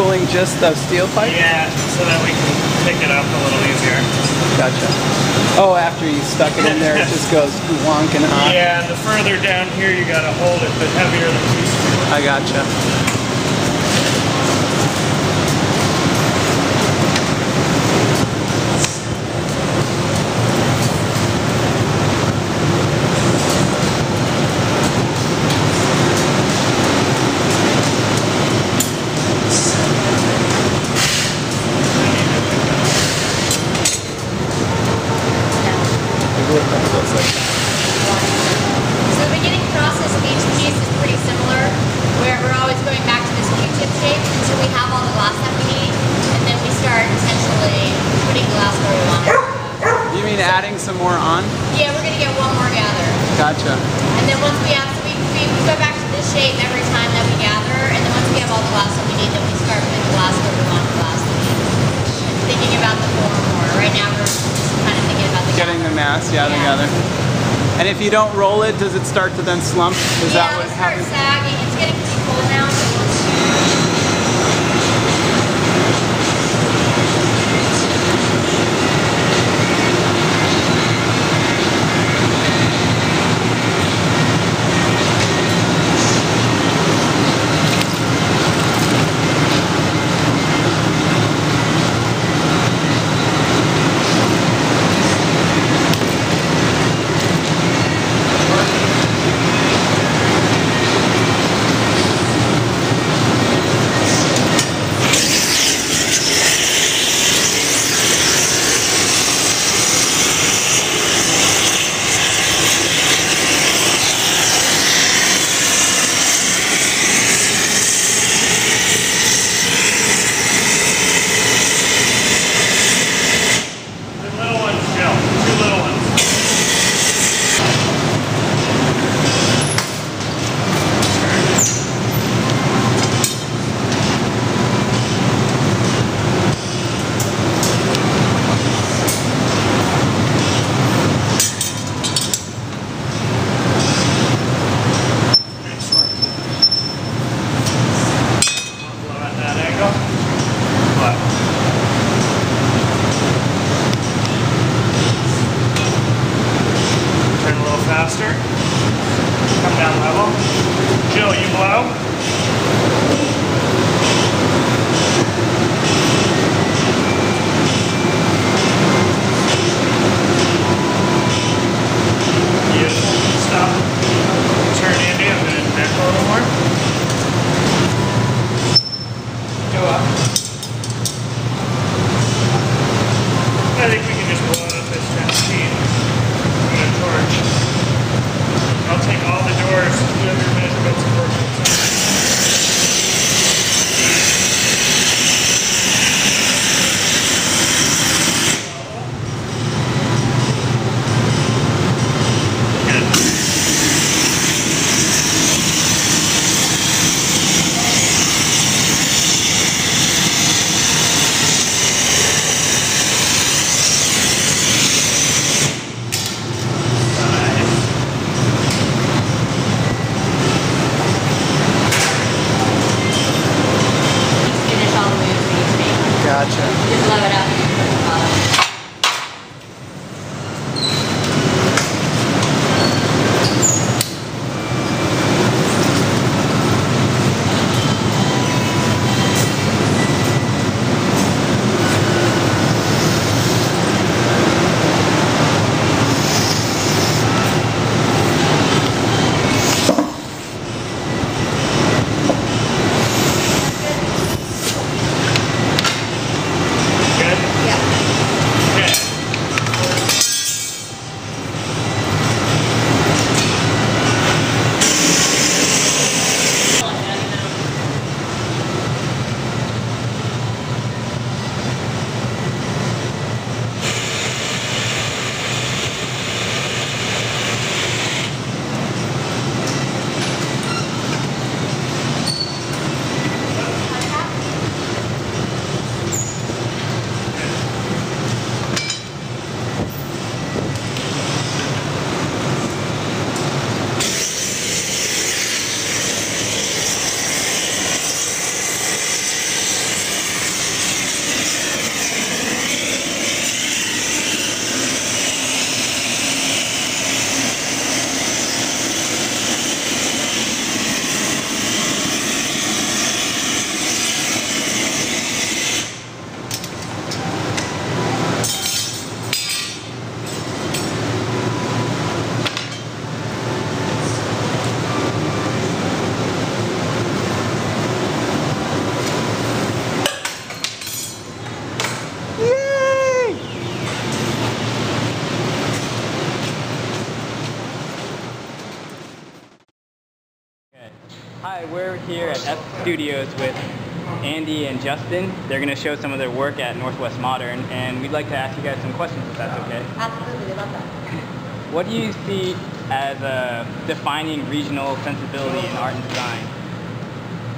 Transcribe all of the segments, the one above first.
pulling just the steel pipe? Yeah, so that we can pick it up a little easier. Gotcha. Oh, after you stuck it in there, it just goes wonking hot? Yeah, and the further down here you gotta hold it, but heavier the piece. I gotcha. So the beginning process of each piece is pretty similar, where we're always going back to this Q-tip shape until we have all the glass that we need, and then we start intentionally putting glass where we want it. You mean adding some more on? Yeah, we're going to get one more gather. Gotcha. And then once we have, we go back to this shape every time that we gather, and then once we have all the glass that we need, then we start putting the glass where we want the glass to be. And thinking about the form more. Right now we're just kind of thinking about the Getting the mass, yeah, Yeah. together. And if you don't roll it, does it start to then slump? Is that what it'll start happens? sagging. It's getting pretty cold now, so faster. Come down level. Jill, you blow. Beautiful. Stop. Turn Andy. I'm going to neck a little more. Go up. I think we can just blow it up this 10 feet. With a torch. I'll take all the doors, do your measurements, and work inside. Hi, we're here at F Studios with Andy and Justin. They're going to show some of their work at Northwest Modern, and we'd like to ask you guys some questions if that's okay. Absolutely, we love that. What do you see as a defining regional sensibility in art and design?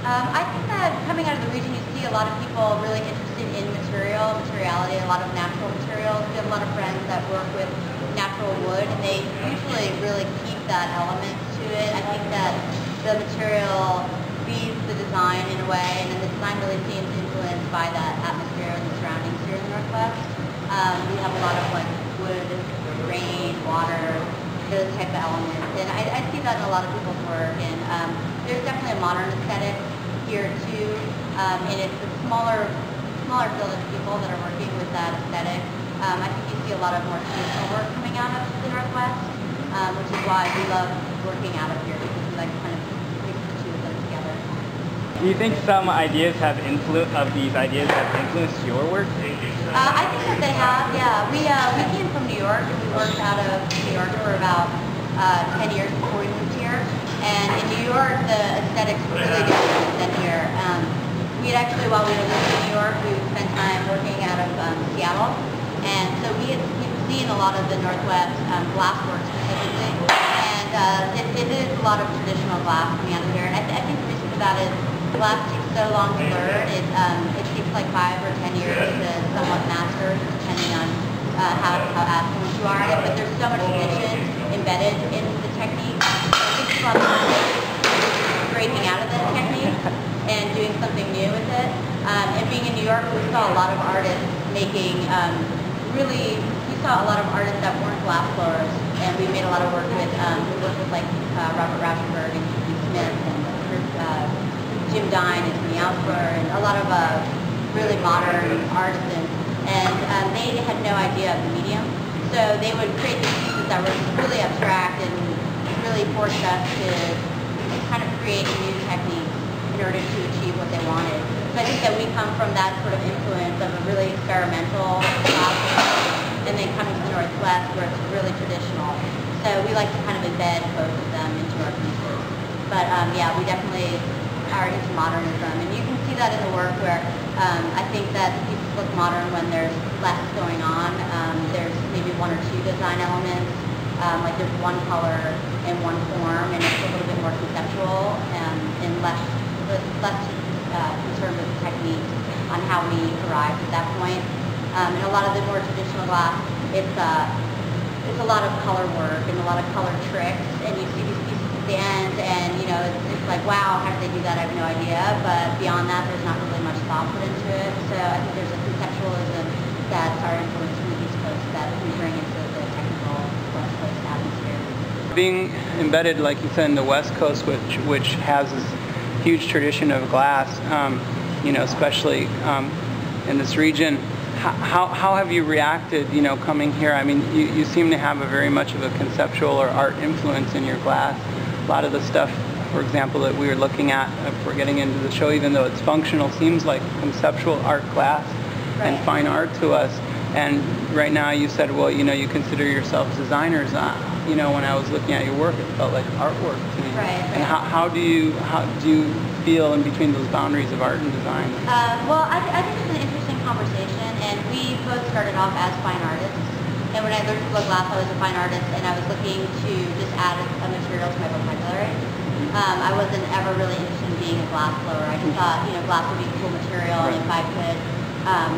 I think that coming out of the region, you see a lot of people really interested in materiality, a lot of natural materials. We have a lot of friends that work with natural wood, and they usually really keep that element to it. I think that the material feeds the design in a way, and then the design really seems influenced by that atmosphere and the surroundings here in the Northwest. We have a lot of like wood, rain, water, those type of elements, and I see that in a lot of people's work. And there's definitely a modern aesthetic here too, and it's a smaller field of people that are working with that aesthetic. I think you see a lot of more traditional work coming out of the Northwest, which is why we love working out of here, because we like to kind of mix the two of them together. Do you think some ideas have these ideas have influenced your work? I think that they have, yeah. We came from New York, and we worked out of New York for about 10 years before we moved here. And in New York, the aesthetics were really different than here. We had actually, while we were living in New York, we would spend time working out of Seattle. And so we'd seen a lot of the Northwest glass work specifically. And it is a lot of traditional glass coming out of here. And I think the reason for that is glass takes so long to learn. It takes like 5 or 10 years to somewhat master, depending on how affluent you are at it. But there's so much tradition embedded in the technique. It takes a lot of breaking out of the technique and doing something new with it. And being in New York, we saw a lot of artists making we saw a lot of artists that weren't glass blowers, and we made a lot of work with like Robert Rauschenberg and Keith Smith and Jim Dine and Tony Alsler and a lot of really modern artisans, and they had no idea of the medium, so they would create these pieces that were really abstract and really forced us to kind of create a new technique in order to achieve what they wanted. So I think that we come from that sort of influence of a really experimental class, and then coming to the Northwest where it's really traditional. So we like to kind of embed both of them into our pieces. But yeah, we definitely are into modernism, and you can see that in the work where I think that the pieces look modern when there's less going on. There's maybe 1 or 2 design elements, like there's one color and one form, and it's a little bit more conceptual and less concerned with the technique on how we arrived at that point. And a lot of the more traditional glass, it's a lot of color work and a lot of color tricks, and you see these pieces at the end, and you know it's like, wow, how did they do that? I have no idea. But beyond that, there's not really much thought put into it. So I think there's a conceptualism that's our influence from the East Coast that we bring into the technical West Coast atmosphere. Being embedded, like you said, in the West Coast, which has this huge tradition of glass, you know, especially in this region. How have you reacted, you know, coming here? I mean, you seem to have a very much of a conceptual or art influence in your glass. A lot of the stuff, for example, that we were looking at, if we're getting into the show, even though it's functional, seems like conceptual art glass and fine art to us. And right now you said, well, you know, you consider yourselves designers. You know, when I was looking at your work, it felt like artwork to me. Right. And how do you feel in between those boundaries of art and design? Well, I think it's an interesting conversation, and we both started off as fine artists. And when I learned to blow glass, I was a fine artist, and I was looking to just add a material to my vocabulary. I wasn't ever really interested in being a glass blower. I just thought, you know, glass would be a cool material, and if I could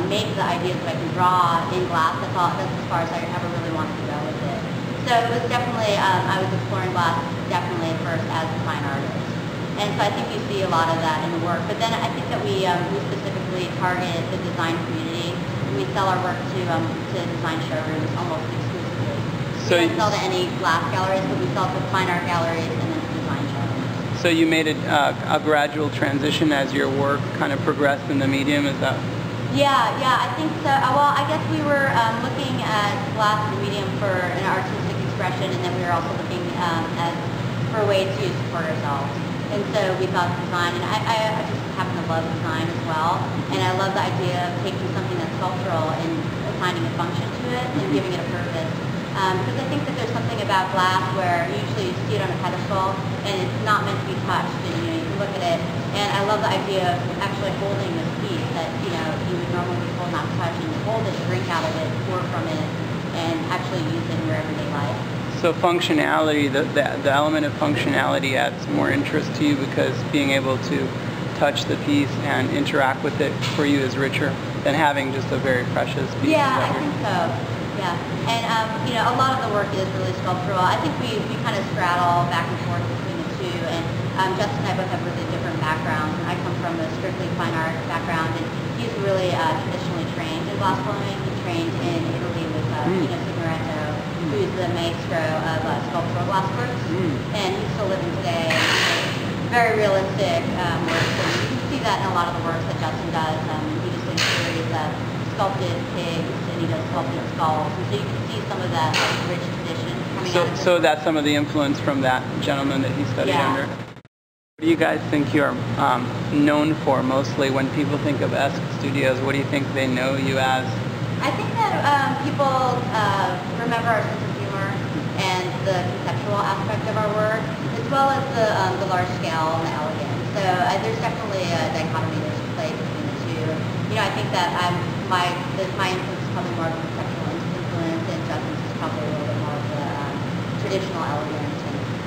make the ideas that I can draw in glass, I thought that's as far as I ever really wanted to go with it. So it was definitely, I was exploring glass definitely first as a fine artist. And so I think you see a lot of that in the work. But then I think that we specifically target the design community. We sell our work to design showrooms almost exclusively. So we don't sell to any glass galleries, but we sell to fine art galleries and then to design showrooms. So you made a gradual transition as your work kind of progressed in the medium, is that? Yeah, I think so. Well, I guess we were looking at glass as a medium for an artistic expression, and then we were also looking for ways to support ourselves. And so we thought design, and I just happen to love design as well, and I love the idea of taking something that's sculptural and assigning a function to it and giving it a purpose. because I think that there's something about glass where usually you see it on a pedestal and it's not meant to be touched, and you can look at it. And I love the idea of actually holding this piece that you would normally be told not to touch, and you hold it, drink out of it, pour from it, and actually use it in your everyday life. So functionality, the element of functionality adds more interest to you because being able to touch the piece and interact with it for you is richer than having just a very precious piece. Yeah, I think so. Yeah, and a lot of the work is really sculptural. I think we kind of straddle back and forth between the two, and Justin and I both have really different backgrounds. I come from a strictly fine art background, and he's really traditionally trained in glass blowing. He trained in Italy with Pino Signoretto, who's the maestro of sculptural glassworks, and he's still living today. Very realistic works, and you can see that in a lot of the works that Justin does. He just did a series of sculpted pigs, and he does sculpted skulls, and so you can see some of that rich tradition coming out of this. So that's some of the influence from that gentleman that he studied under. What do you guys think you're known for mostly when people think of Esque Studios? What do you think they know you as? I think that people remember our sense of humor and the conceptual aspect of our work, as well as the large scale and the elegance. So there's definitely a dichotomy there's a play between the two. I think that my influence is probably more of a conceptual influence, and Justin's is probably a little bit more of the traditional elegance.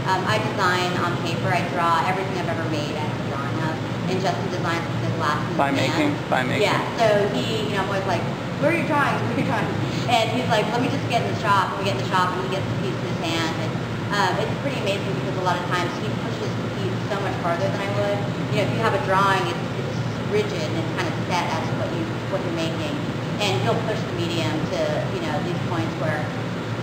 And I design on paper. I draw everything I've ever made. I have a drawing of, and Justin designs with his glass in By his hand. making. Yeah. So I'm always like, where are your drawings? Where are your drawings? And he's like, let me just get in the shop. And we get in the shop, and he gets the piece in his hand. And it's pretty amazing because a lot of times he pushes the piece so much farther than I would. If you have a drawing, it's rigid and it's kind of set as to what you're making. And he'll push the medium to these points where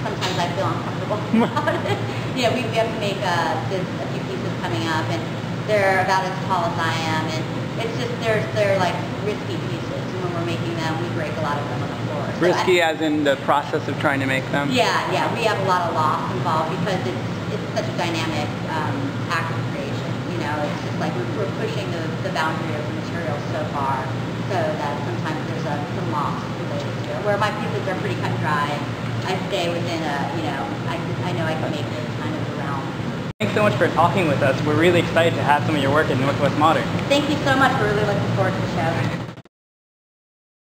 sometimes I feel uncomfortable about it. We have to make a few pieces coming up, and they're about as tall as I am, and it's just they're like risky pieces. And when we're making them, we break a lot of them on the floor. Risky as in the process of trying to make them? Yeah, we have a lot of loss involved because it's such a dynamic act of creation. It's just like we're pushing the boundary of the material so far, so that sometimes there's some loss related to it. Where my pieces are pretty cut and dry, I stay within I know I can make this kind of realm. Thanks so much for talking with us. We're really excited to have some of your work at Northwest Modern. Thank you so much. We're really looking forward to the show.